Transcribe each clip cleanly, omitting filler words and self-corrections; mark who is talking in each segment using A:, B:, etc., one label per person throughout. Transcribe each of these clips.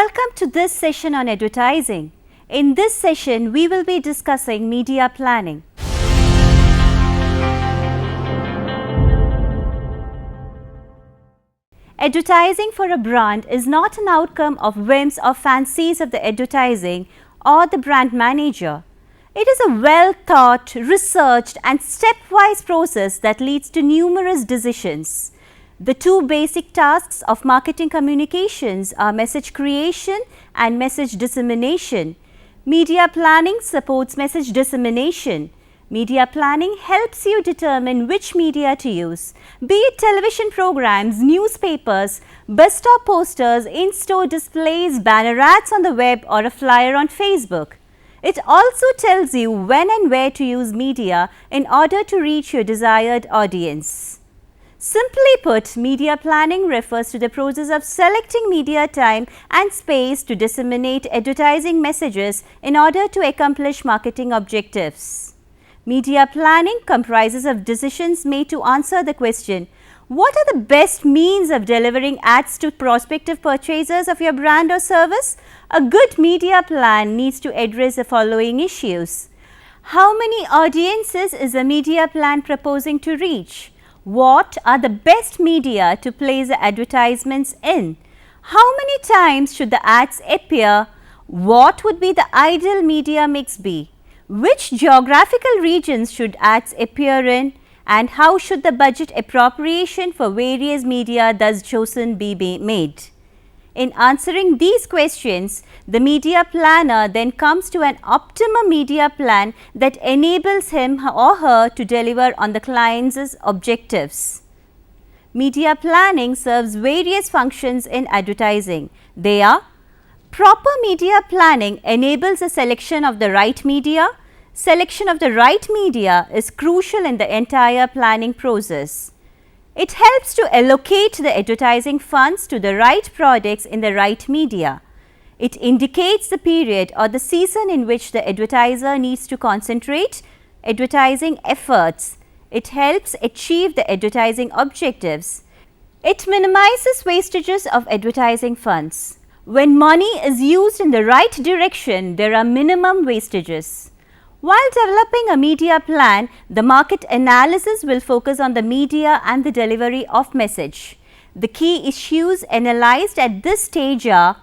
A: Welcome to this session on advertising. In this session, we will be discussing media planning. Advertising for a brand is not an outcome of whims or fancies of the advertising or the brand manager. It is a well-thought, researched and stepwise process that leads to numerous decisions. The two basic tasks of marketing communications are message creation and message dissemination. Media planning supports message dissemination. Media planning helps you determine which media to use, be it television programs, newspapers, bus stop posters, in-store displays, banner ads on the web or a flyer on Facebook. It also tells you when and where to use media in order to reach your desired audience. Simply put, media planning refers to the process of selecting media time and space to disseminate advertising messages in order to accomplish marketing objectives. Media planning comprises of decisions made to answer the question, what are the best means of delivering ads to prospective purchasers of your brand or service? A good media plan needs to address the following issues. How many audiences is a media plan proposing to reach? What are the best media to place the advertisements in? How many times should the ads appear? What would be the ideal media mix be? Which geographical regions should ads appear in? And how should the budget appropriation for various media thus chosen be made? In answering these questions, the media planner then comes to an optimum media plan that enables him or her to deliver on the client's objectives. Media planning serves various functions in advertising. They are: proper media planning enables the selection of the right media. Selection of the right media is crucial in the entire planning process. It helps to allocate the advertising funds to the right products in the right media. It indicates the period or the season in which the advertiser needs to concentrate advertising efforts. It helps achieve the advertising objectives. It minimizes wastages of advertising funds. When money is used in the right direction, there are minimum wastages. While developing a media plan, the market analysis will focus on the media and the delivery of message. The key issues analyzed at this stage are: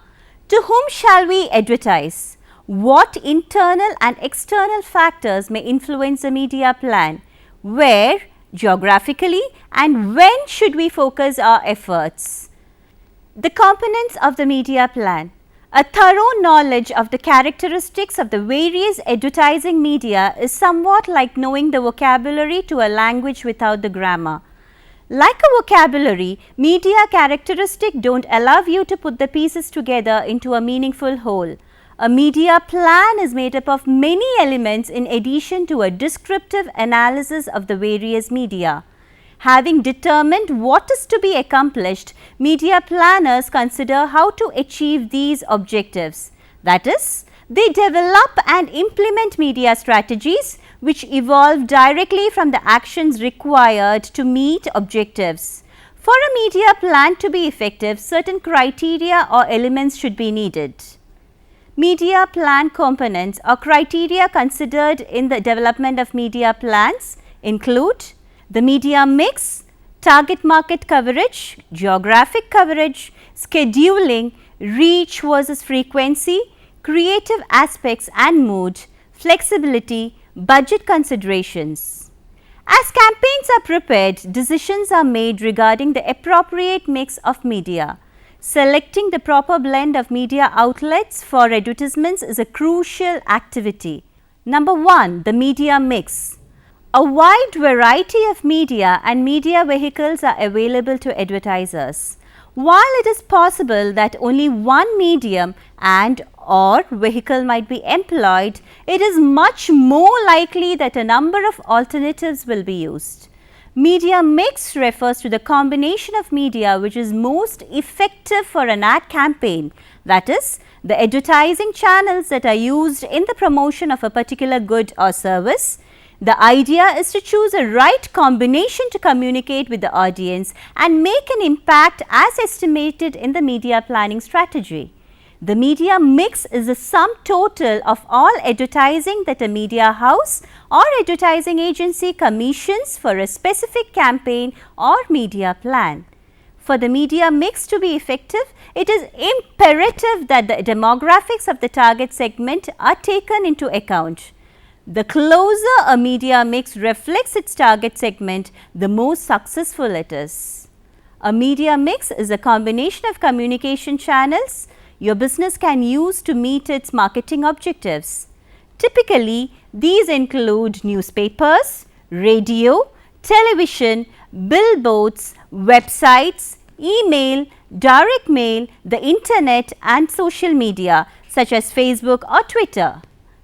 A: to whom shall we advertise? What internal and external factors may influence the media plan? Where, geographically, and when should we focus our efforts? The components of the media plan. A thorough knowledge of the characteristics of the various advertising media is somewhat like knowing the vocabulary to a language without the grammar. Like a vocabulary, media characteristics don't allow you to put the pieces together into a meaningful whole. A media plan is made up of many elements in addition to a descriptive analysis of the various media. Having determined what is to be accomplished, media planners consider how to achieve these objectives. That is, they develop and implement media strategies which evolve directly from the actions required to meet objectives. For a media plan to be effective, certain criteria or elements should be needed. Media plan components or criteria considered in the development of media plans include the media mix, target market coverage, geographic coverage, scheduling, reach versus frequency, creative aspects and mood, flexibility, budget considerations. As campaigns are prepared, decisions are made regarding the appropriate mix of media. Selecting the proper blend of media outlets for advertisements is a crucial activity. Number 1, the media mix. A wide variety of media and media vehicles are available to advertisers. While it is possible that only one medium and/or vehicle might be employed, it is much more likely that a number of alternatives will be used. Media mix refers to the combination of media which is most effective for an ad campaign, that is, the advertising channels that are used in the promotion of a particular good or service. The idea is to choose a right combination to communicate with the audience and make an impact as estimated in the media planning strategy. The media mix is the sum total of all advertising that a media house or advertising agency commissions for a specific campaign or media plan. For the media mix to be effective, it is imperative that the demographics of the target segment are taken into account. The closer a media mix reflects its target segment, the more successful it is. A media mix is a combination of communication channels your business can use to meet its marketing objectives. Typically, these include newspapers, radio, television, billboards, websites, email, direct mail, the internet and social media such as Facebook or Twitter.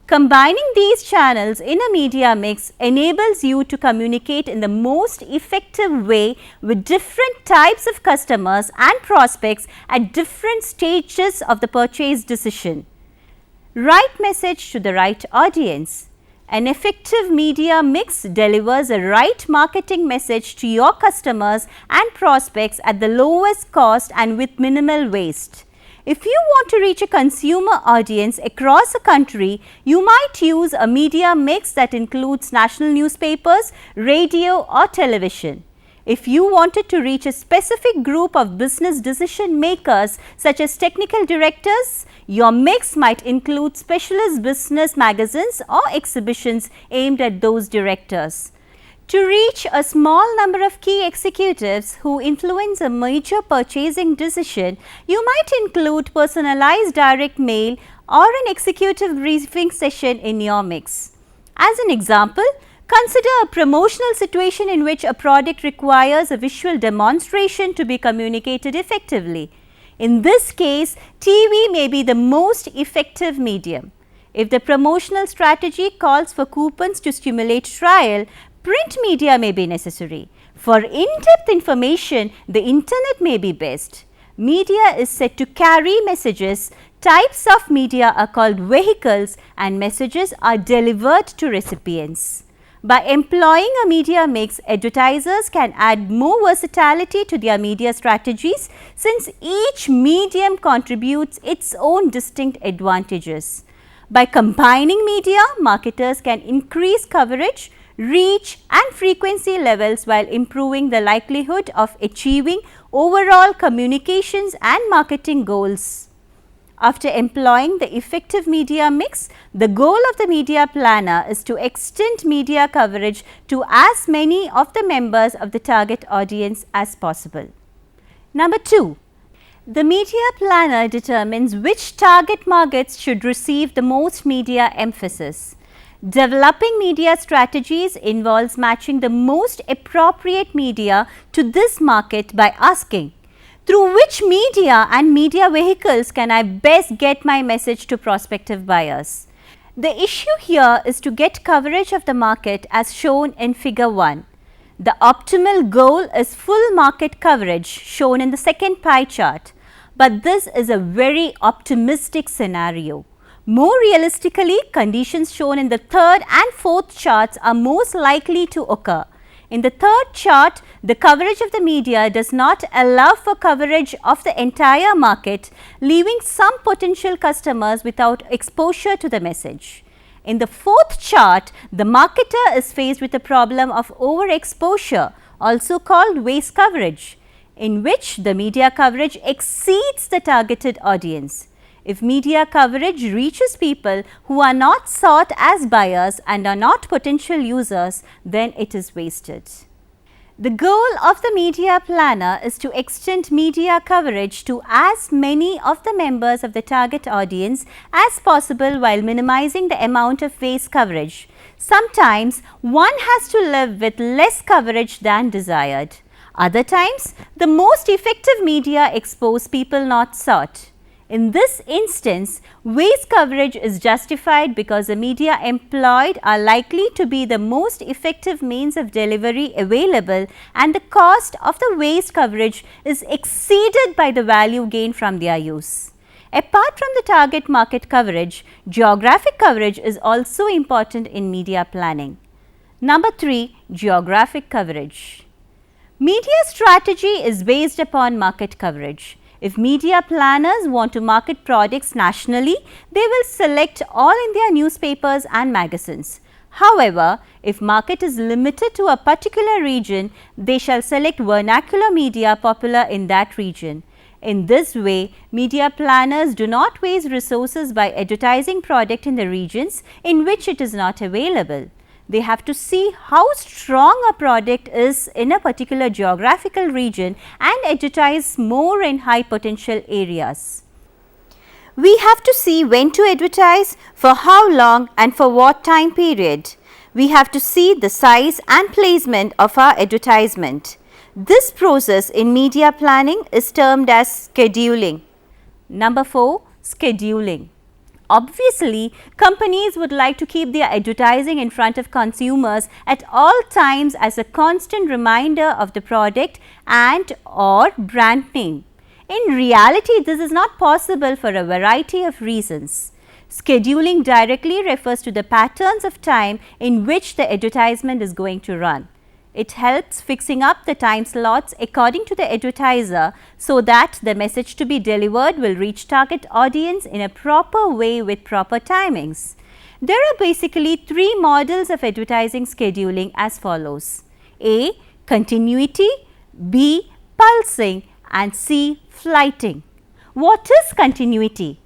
A: Combining these channels in a media mix enables you to communicate in the most effective way with different types of customers and prospects at different stages of the purchase decision. Right message to the right audience. An effective media mix delivers a right marketing message to your customers and prospects at the lowest cost and with minimal waste. If you want to reach a consumer audience across a country, you might use a media mix that includes national newspapers, radio or television. If you wanted to reach a specific group of business decision makers such as technical directors, your mix might include specialist business magazines or exhibitions aimed at those directors. To reach a small number of key executives who influence a major purchasing decision, you might include personalized direct mail or an executive briefing session in your mix. As an example, consider a promotional situation in which a product requires a visual demonstration to be communicated effectively. In this case, TV may be the most effective medium. If the promotional strategy calls for coupons to stimulate trial, print media may be necessary. For in-depth information, the internet may be best. Media is said to carry messages. Types of media are called vehicles and messages are delivered to recipients. By employing a media mix, advertisers can add more versatility to their media strategies since each medium contributes its own distinct advantages. By combining media, marketers can increase coverage, reach and frequency levels while improving the likelihood of achieving overall communications and marketing goals. After employing the effective media mix, the goal of the media planner is to extend media coverage to as many of the members of the target audience as possible. Number 2. The media planner determines which target markets should receive the most media emphasis. Developing media strategies involves matching the most appropriate media to this market by asking, through which media and media vehicles can I best get my message to prospective buyers? The issue here is to get coverage of the market as shown in figure 1. The optimal goal is full market coverage shown in the second pie chart, but this is a very optimistic scenario. More realistically, conditions shown in the third and fourth charts are most likely to occur. In the third chart, the coverage of the media does not allow for coverage of the entire market, leaving some potential customers without exposure to the message. In the fourth chart, the marketer is faced with a problem of overexposure, also called waste coverage, in which the media coverage exceeds the targeted audience. If media coverage reaches people who are not sought as buyers and are not potential users, then it is wasted. The goal of the media planner is to extend media coverage to as many of the members of the target audience as possible while minimizing the amount of waste coverage. Sometimes one has to live with less coverage than desired. Other times, the most effective media expose people not sought. In this instance, waste coverage is justified because the media employed are likely to be the most effective means of delivery available and the cost of the waste coverage is exceeded by the value gained from their use. Apart from the target market coverage, geographic coverage is also important in media planning. Number 3. Geographic coverage. Media strategy is based upon market coverage. If media planners want to market products nationally, they will select All India newspapers and magazines. However, if market is limited to a particular region, they shall select vernacular media popular in that region. In this way, media planners do not waste resources by advertising product in the regions in which it is not available. They have to see how strong a product is in a particular geographical region and advertise more in high potential areas. We have to see when to advertise, for how long and for what time period. We have to see the size and placement of our advertisement. This process in media planning is termed as scheduling. Number 4, scheduling. Obviously, companies would like to keep their advertising in front of consumers at all times as a constant reminder of the product and or brand name. In reality, this is not possible for a variety of reasons. Scheduling directly refers to the patterns of time in which the advertisement is going to run. It helps fixing up the time slots according to the advertiser so that the message to be delivered will reach target audience in a proper way with proper timings. There are basically 3 models of advertising scheduling as follows: A. Continuity, B. Pulsing, and C. Flighting. What is continuity?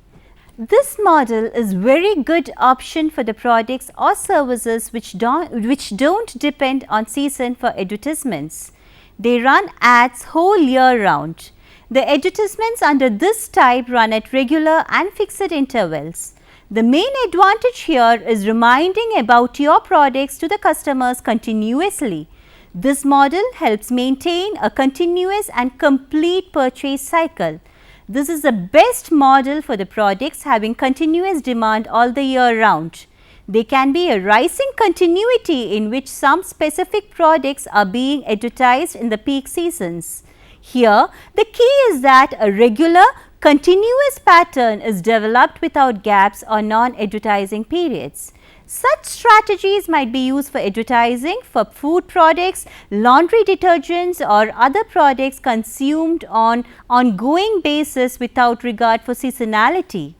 A: This model is very good option for the products or services which don't depend on season for advertisements. They run ads whole year round. The advertisements under this type run at regular and fixed intervals. The main advantage here is reminding about your products to the customers continuously. This model helps maintain a continuous and complete purchase cycle. This is the best model for the products having continuous demand all the year round. There can be a rising continuity in which some specific products are being advertised in the peak seasons. Here, the key is that a regular, continuous pattern is developed without gaps or non-advertising periods. Such strategies might be used for advertising for food products, laundry detergents or other products consumed on ongoing basis without regard for seasonality.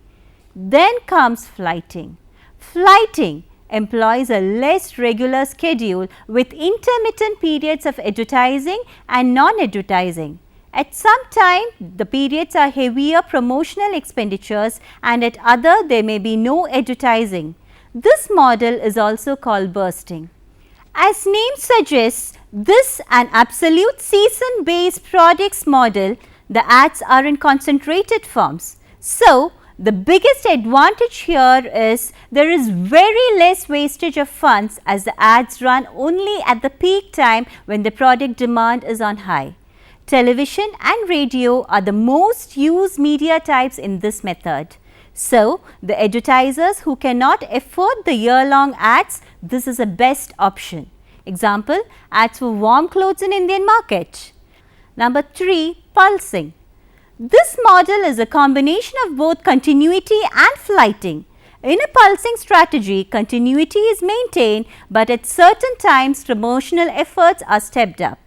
A: Then comes flighting. Flighting employs a less regular schedule with intermittent periods of advertising and non-advertising. At some time, the periods are heavier promotional expenditures and at other there may be no advertising. This model is also called bursting. As name suggests, this an absolute season based products model. The ads are in concentrated forms. So, the biggest advantage here is there is very less wastage of funds as the ads run only at the peak time when the product demand is on high. Television and radio are the most used media types in this method. So, the advertisers who cannot afford the year-long ads, this is the best option. Example, ads for warm clothes in Indian market. Number 3, pulsing. This model is a combination of both continuity and flighting. In a pulsing strategy, continuity is maintained, but at certain times promotional efforts are stepped up.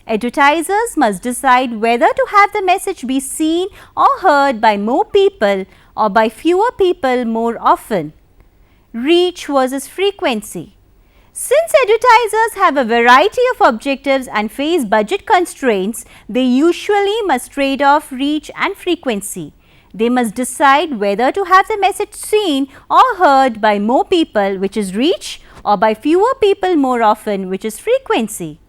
A: Advertisers must decide whether to have the message be seen or heard by more people or by fewer people more often. Reach versus frequency. Since advertisers have a variety of objectives and face budget constraints, they usually must trade off reach and frequency. They must decide whether to have the message seen or heard by more people, which is reach, or by fewer people more often, which is frequency.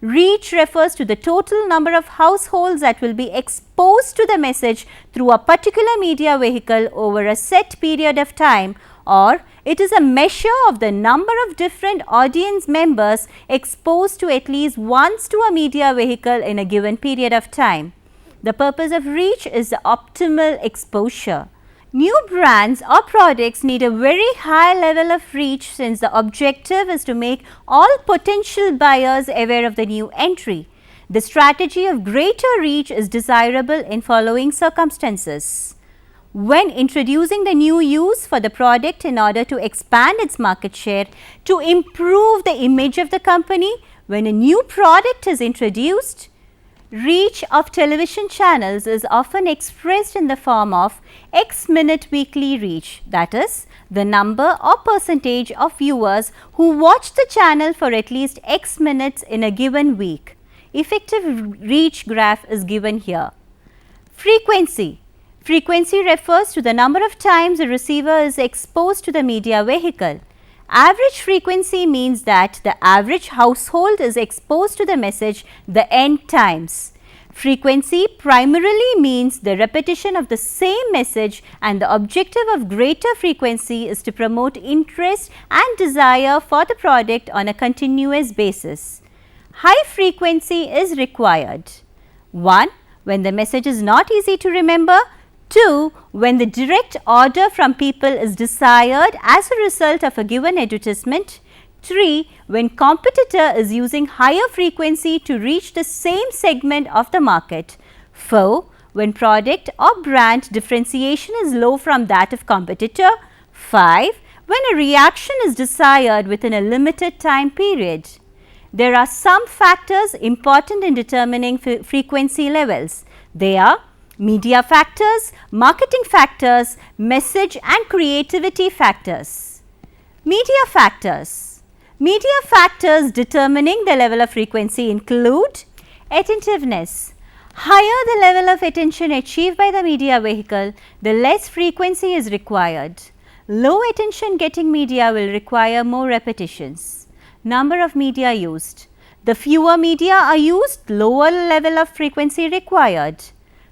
A: Reach refers to the total number of households that will be exposed to the message through a particular media vehicle over a set period of time, or it is a measure of the number of different audience members exposed to at least once to a media vehicle in a given period of time. The purpose of reach is the optimal exposure. New brands or products need a very high level of reach since the objective is to make all potential buyers aware of the new entry. The strategy of greater reach is desirable in following circumstances. When introducing the new use for the product in order to expand its market share, to improve the image of the company, when a new product is introduced, Reach of television channels is often expressed in the form of X minute weekly reach, that is, the number or percentage of viewers who watch the channel for at least X minutes in a given week. Effective reach graph is given here. Frequency. Frequency refers to the number of times a receiver is exposed to the media vehicle. Average frequency means that the average household is exposed to the message the n times. Frequency primarily means the repetition of the same message, and the objective of greater frequency is to promote interest and desire for the product on a continuous basis. High frequency is required. 1. When the message is not easy to remember. 2. When the direct order from people is desired as a result of a given advertisement. 3. When competitor is using higher frequency to reach the same segment of the market. 4. When product or brand differentiation is low from that of competitor. 5. When a reaction is desired within a limited time period. There are some factors important in determining frequency levels. They are media factors, marketing factors, message and creativity factors. Media factors. Media factors determining the level of frequency include attentiveness. Higher the level of attention achieved by the media vehicle, the less frequency is required. Low attention getting media will require more repetitions. Number of media used. The fewer media are used, lower level of frequency required.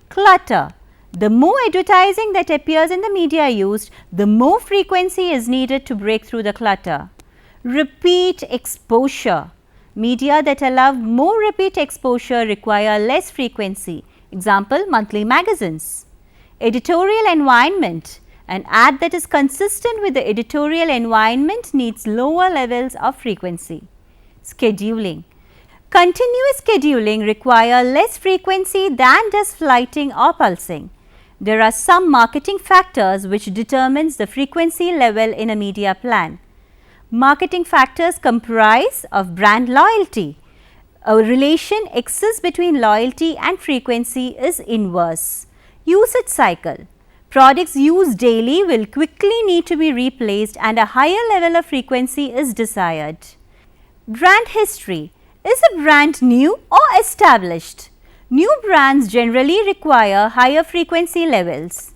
A: Clutter. The more advertising that appears in the media used, the more frequency is needed to break through the clutter. Repeat exposure. Media that allow more repeat exposure require less frequency. Example, monthly magazines. Editorial environment. An ad that is consistent with the editorial environment needs lower levels of frequency. Scheduling. Continuous scheduling require less frequency than does flighting or pulsing. There are some marketing factors which determines the frequency level in a media plan. Marketing factors comprise of brand loyalty. A relation exists between loyalty and frequency is inverse. Usage cycle. Products used daily will quickly need to be replaced and a higher level of frequency is desired. Brand history. Is a brand new or established? New brands generally require higher frequency levels.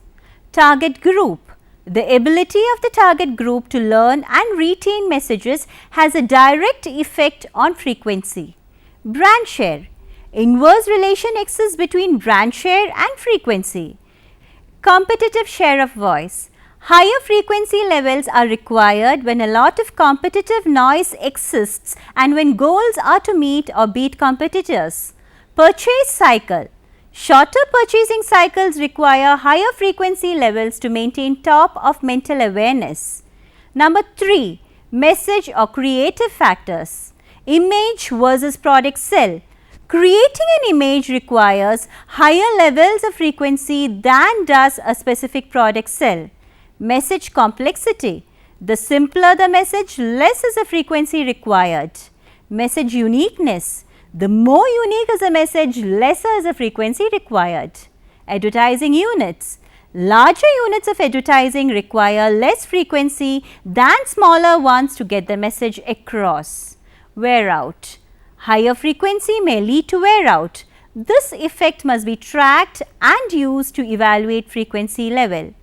A: Target group. The ability of the target group to learn and retain messages has a direct effect on frequency. Brand share. Inverse relation exists between brand share and frequency. Competitive share of voice. Higher frequency levels are required when a lot of competitive noise exists and when goals are to meet or beat competitors. Purchase cycle. Shorter purchasing cycles require higher frequency levels to maintain top of mental awareness. Number 3. Message or creative factors. Image versus product sell. Creating an image requires higher levels of frequency than does a specific product sell. Message complexity. The simpler the message, less is the frequency required. Message uniqueness. The more unique is a message, lesser is the frequency required. Advertising units. Larger units of advertising require less frequency than smaller ones to get the message across. Wear out. Higher frequency may lead to wear out. This effect must be tracked and used to evaluate frequency level.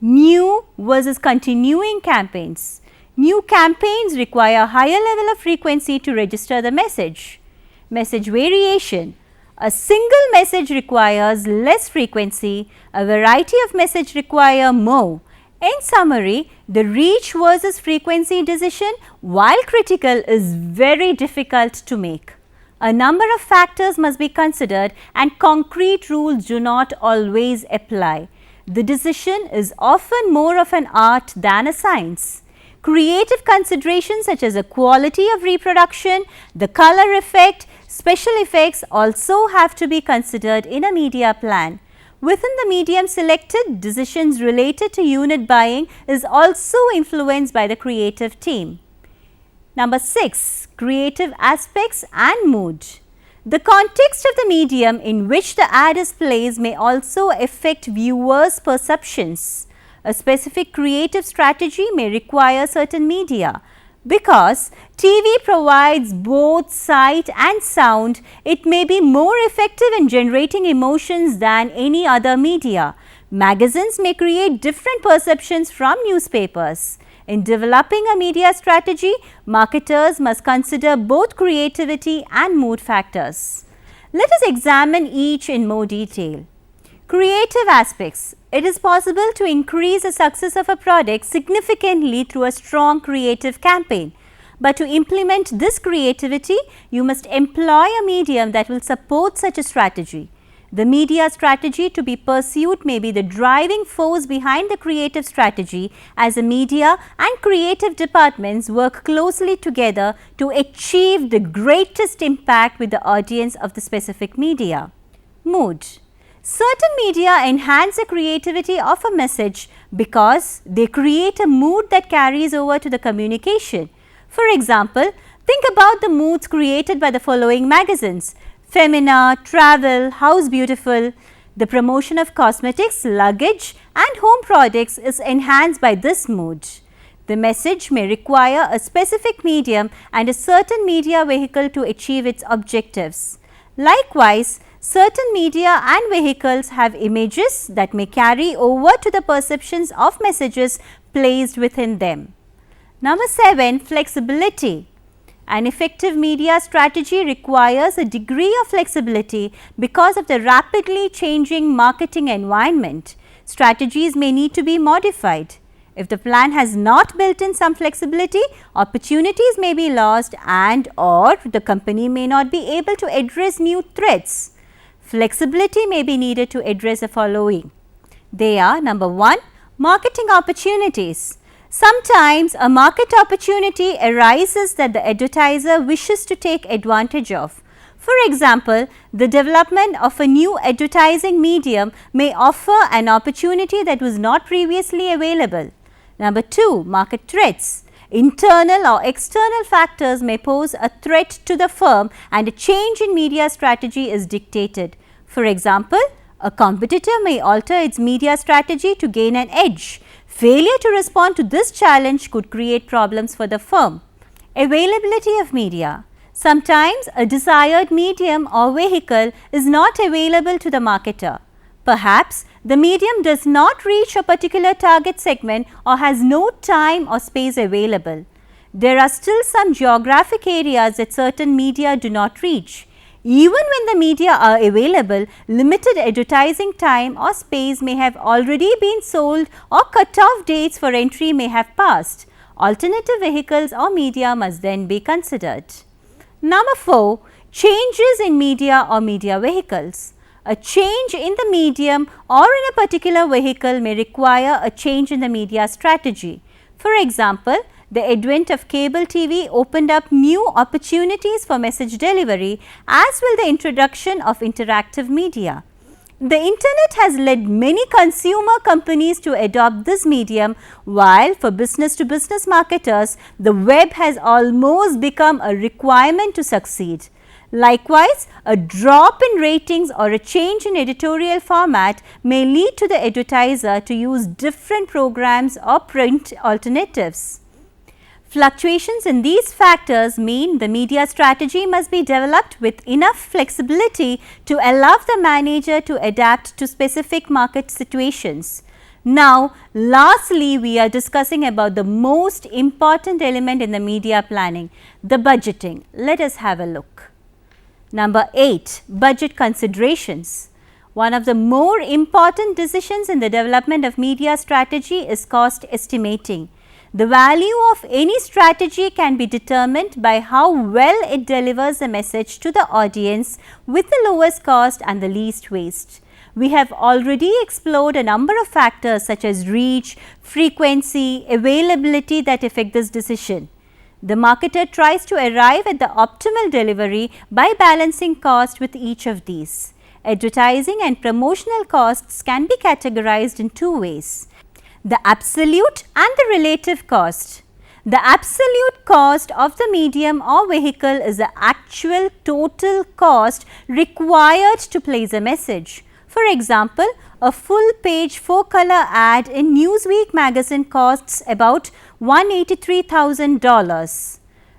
A: New versus continuing campaigns. New campaigns require higher level of frequency to register the message. Message variation. A single message requires less frequency, a variety of message require more. In summary, the reach versus frequency decision, while critical, is very difficult to make. A number of factors must be considered and concrete rules do not always apply. The decision is often more of an art than a science. Creative considerations such as the quality of reproduction, the color effect, special effects also have to be considered in a media plan. Within the medium selected, decisions related to unit buying is also influenced by the creative team. Number 6. Creative aspects and mood. The context of the medium in which the ad is placed may also affect viewers' perceptions. A specific creative strategy may require certain media. Because TV provides both sight and sound, it may be more effective in generating emotions than any other media. Magazines may create different perceptions from newspapers. In developing a media strategy, marketers must consider both creativity and mood factors. Let us examine each in more detail. Creative aspects. It is possible to increase the success of a product significantly through a strong creative campaign. But to implement this creativity, you must employ a medium that will support such a strategy. The media strategy to be pursued may be the driving force behind the creative strategy, as the media and creative departments work closely together to achieve the greatest impact with the audience of the specific media. Mood. Certain media enhance the creativity of a message because they create a mood that carries over to the communication. For example, think about the moods created by the following magazines: Femina, Travel, House Beautiful. The promotion of cosmetics, luggage and home products is enhanced by this mood. The message may require a specific medium and a certain media vehicle to achieve its objectives. Likewise, certain media and vehicles have images that may carry over to the perceptions of messages placed within them. Number 7, flexibility. An effective media strategy requires a degree of flexibility because of the rapidly changing marketing environment. Strategies may need to be modified. If the plan has not built in some flexibility, opportunities may be lost and/or the company may not be able to address new threats. Flexibility may be needed to address the following. They are: number 1, marketing opportunities. Sometimes a market opportunity arises that the advertiser wishes to take advantage of. For example, the development of a new advertising medium may offer an opportunity that was not previously available. Number 2, market threats. Internal or external factors may pose a threat to the firm and a change in media strategy is dictated. For example, a competitor may alter its media strategy to gain an edge. Failure to respond to this challenge could create problems for the firm. Availability of media. Sometimes a desired medium or vehicle is not available to the marketer. Perhaps the medium does not reach a particular target segment or has no time or space available. There are still some geographic areas that certain media do not reach. Even when the media are available, limited advertising time or space may have already been sold or cut-off dates for entry may have passed. Alternative vehicles or media must then be considered. Number 4, changes in media or media vehicles. A change in the medium or in a particular vehicle may require a change in the media strategy. For example, the advent of cable TV opened up new opportunities for message delivery, as will the introduction of interactive media. The internet has led many consumer companies to adopt this medium, while for business-to-business marketers, the web has almost become a requirement to succeed. Likewise, a drop in ratings or a change in editorial format may lead to the advertiser to use different programs or print alternatives. Fluctuations in these factors mean the media strategy must be developed with enough flexibility to allow the manager to adapt to specific market situations. Now, lastly, we are discussing about the most important element in the media planning, the budgeting. Let us have a look. Number 8, budget considerations. One of the more important decisions in the development of media strategy is cost estimating. The value of any strategy can be determined by how well it delivers a message to the audience with the lowest cost and the least waste. We have already explored a number of factors such as reach, frequency, availability that affect this decision. The marketer tries to arrive at the optimal delivery by balancing cost with each of these. Advertising and promotional costs can be categorized in two ways: the absolute and the relative cost. The absolute cost of the medium or vehicle is the actual total cost required to place a message. For example, a full-page 4-color ad in Newsweek magazine costs about $183,000.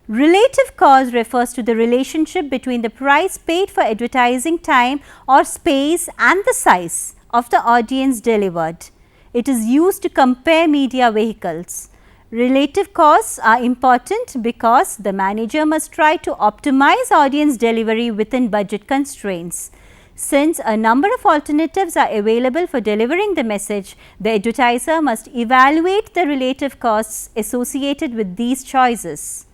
A: Relative cost refers to the relationship between the price paid for advertising time or space and the size of the audience delivered. It is used to compare media vehicles. Relative costs are important because the manager must try to optimize audience delivery within budget constraints. Since a number of alternatives are available for delivering the message, the advertiser must evaluate the relative costs associated with these choices.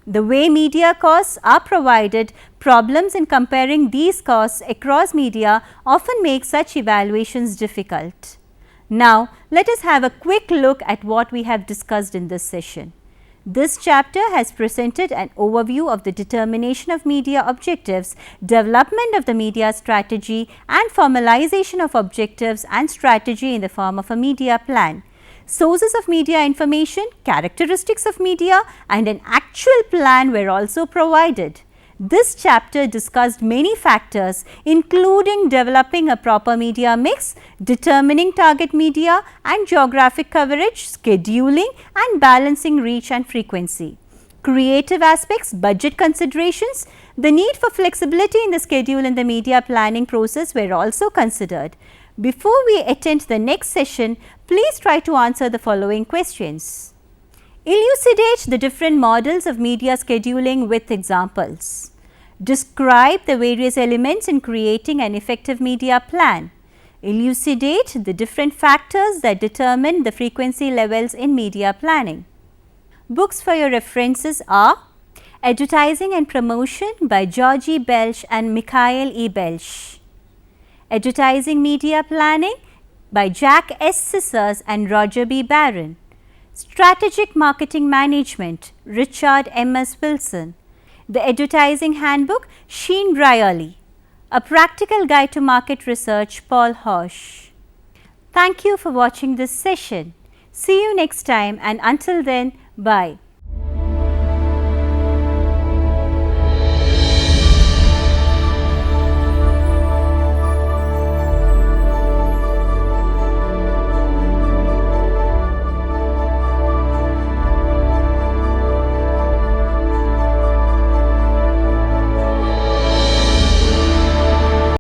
A: The way media costs are provided, problems in comparing these costs across media often make such evaluations difficult. Now, let us have a quick look at what we have discussed in this session. This chapter has presented an overview of the determination of media objectives, development of the media strategy, and formalization of objectives and strategy in the form of a media plan. Sources of media information, characteristics of media, and an actual plan were also provided. This chapter discussed many factors including developing a proper media mix, determining target media and geographic coverage, scheduling and balancing reach and frequency. Creative aspects, budget considerations, the need for flexibility in the schedule and the media planning process were also considered. Before we attend the next session, please try to answer the following questions. Elucidate the different models of media scheduling with examples. Describe the various elements in creating an effective media plan. Elucidate the different factors that determine the frequency levels in media planning. Books for your references are Advertising and Promotion by Georgie Belch and Mikhail E. Belch. Advertising Media Planning by Jack S. Scissors and Roger B. Barron. Strategic Marketing Management, Richard M. S. Wilson. The Advertising Handbook, Sheen Brierley. A Practical Guide to Market Research, Paul Hosch. Thank you for watching this session. See you next time, and until then, bye.